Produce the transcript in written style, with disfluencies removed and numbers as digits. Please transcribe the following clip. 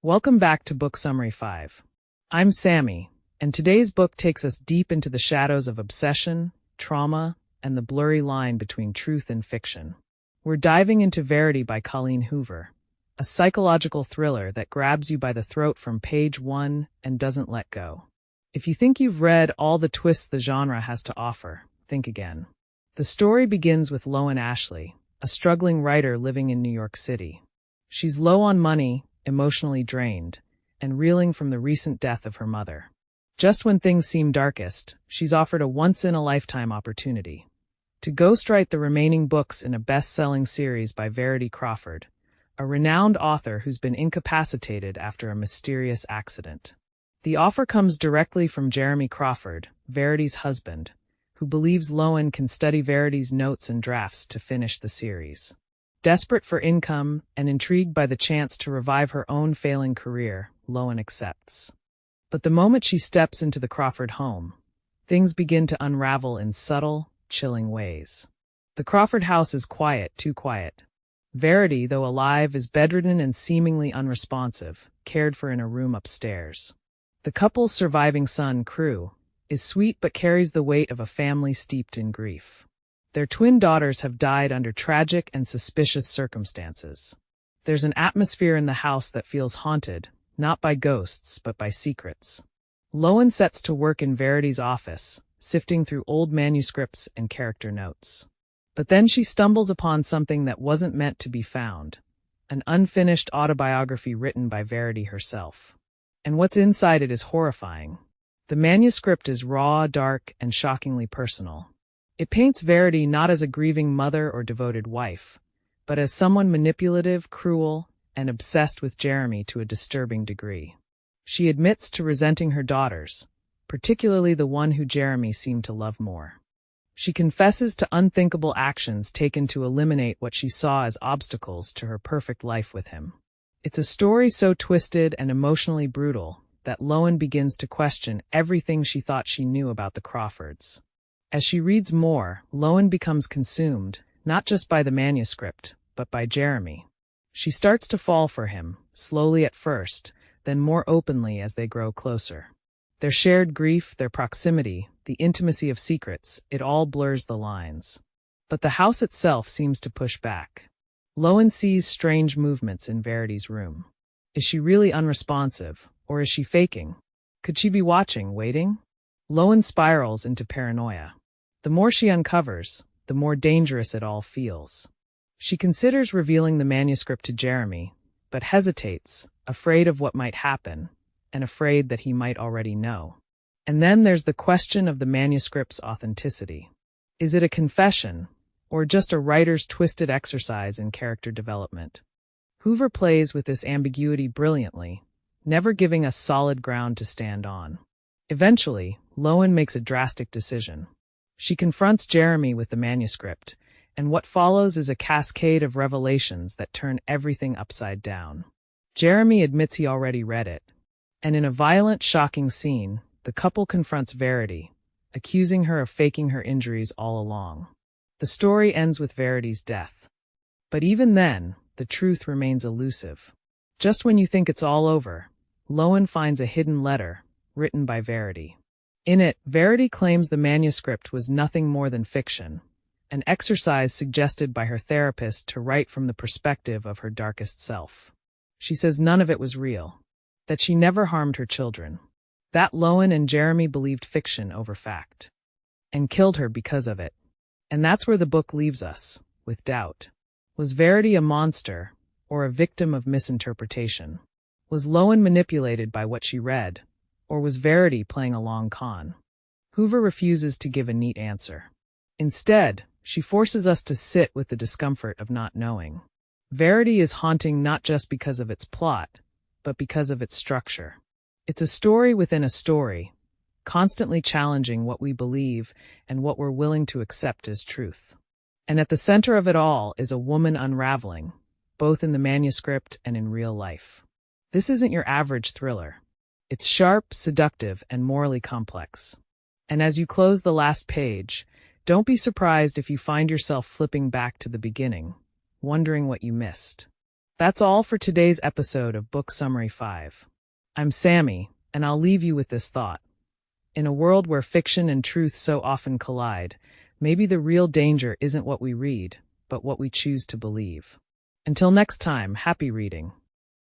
Welcome back to Book Summary 5. I'm Sammy, and today's book takes us deep into the shadows of obsession, trauma, and the blurry line between truth and fiction. We're diving into Verity by Colleen Hoover, a psychological thriller that grabs you by the throat from page 1 and doesn't let go. If you think you've read all the twists the genre has to offer, think again. The story begins with Lowen Ashleigh, a struggling writer living in New York City. She's low on money, emotionally drained, and reeling from the recent death of her mother. Just when things seem darkest, she's offered a once-in-a-lifetime opportunity to ghostwrite the remaining books in a best-selling series by Verity Crawford, a renowned author who's been incapacitated after a mysterious accident. The offer comes directly from Jeremy Crawford, Verity's husband, who believes Lowen can study Verity's notes and drafts to finish the series. Desperate for income and intrigued by the chance to revive her own failing career, Lowen accepts. But the moment she steps into the Crawford home, things begin to unravel in subtle, chilling ways. The Crawford house is quiet, too quiet. Verity, though alive, is bedridden and seemingly unresponsive, cared for in a room upstairs. The couple's surviving son, Crew, is sweet but carries the weight of a family steeped in grief. Their twin daughters have died under tragic and suspicious circumstances. There's an atmosphere in the house that feels haunted, not by ghosts but by secrets. Lowen sets to work in Verity's office, sifting through old manuscripts and character notes. But then she stumbles upon something that wasn't meant to be found, an unfinished autobiography written by Verity herself. And what's inside it is horrifying. The manuscript is raw, dark, and shockingly personal. It paints Verity not as a grieving mother or devoted wife, but as someone manipulative, cruel, and obsessed with Jeremy to a disturbing degree. She admits to resenting her daughters, particularly the one who Jeremy seemed to love more. She confesses to unthinkable actions taken to eliminate what she saw as obstacles to her perfect life with him. It's a story so twisted and emotionally brutal that Lowen begins to question everything she thought she knew about the Crawfords. As she reads more, Lowen becomes consumed, not just by the manuscript, but by Jeremy. She starts to fall for him, slowly at first, then more openly as they grow closer. Their shared grief, their proximity, the intimacy of secrets, it all blurs the lines. But the house itself seems to push back. Lowen sees strange movements in Verity's room. Is she really unresponsive, or is she faking? Could she be watching, waiting? Lowen spirals into paranoia. The more she uncovers, the more dangerous it all feels. She considers revealing the manuscript to Jeremy, but hesitates, afraid of what might happen, and afraid that he might already know. And then there's the question of the manuscript's authenticity. Is it a confession, or just a writer's twisted exercise in character development? Hoover plays with this ambiguity brilliantly, never giving us solid ground to stand on. Eventually, Lowen makes a drastic decision. She confronts Jeremy with the manuscript, and what follows is a cascade of revelations that turn everything upside down. Jeremy admits he already read it, and in a violent, shocking scene, the couple confronts Verity, accusing her of faking her injuries all along. The story ends with Verity's death. But even then, the truth remains elusive. Just when you think it's all over, Lowen finds a hidden letter, written by Verity. In it, Verity claims the manuscript was nothing more than fiction, an exercise suggested by her therapist to write from the perspective of her darkest self. She says none of it was real, that she never harmed her children, that Lowen and Jeremy believed fiction over fact, and killed her because of it. And that's where the book leaves us, with doubt. Was Verity a monster, or a victim of misinterpretation? Was Lowen manipulated by what she read, or was Verity playing a long con? Hoover refuses to give a neat answer. Instead, she forces us to sit with the discomfort of not knowing. Verity is haunting not just because of its plot, but because of its structure. It's a story within a story, constantly challenging what we believe and what we're willing to accept as truth. And at the center of it all is a woman unraveling, both in the manuscript and in real life. This isn't your average thriller. It's sharp, seductive, and morally complex. And as you close the last page, don't be surprised if you find yourself flipping back to the beginning, wondering what you missed. That's all for today's episode of Book Summary 5. I'm Sammy, and I'll leave you with this thought. In a world where fiction and truth so often collide, maybe the real danger isn't what we read, but what we choose to believe. Until next time, happy reading.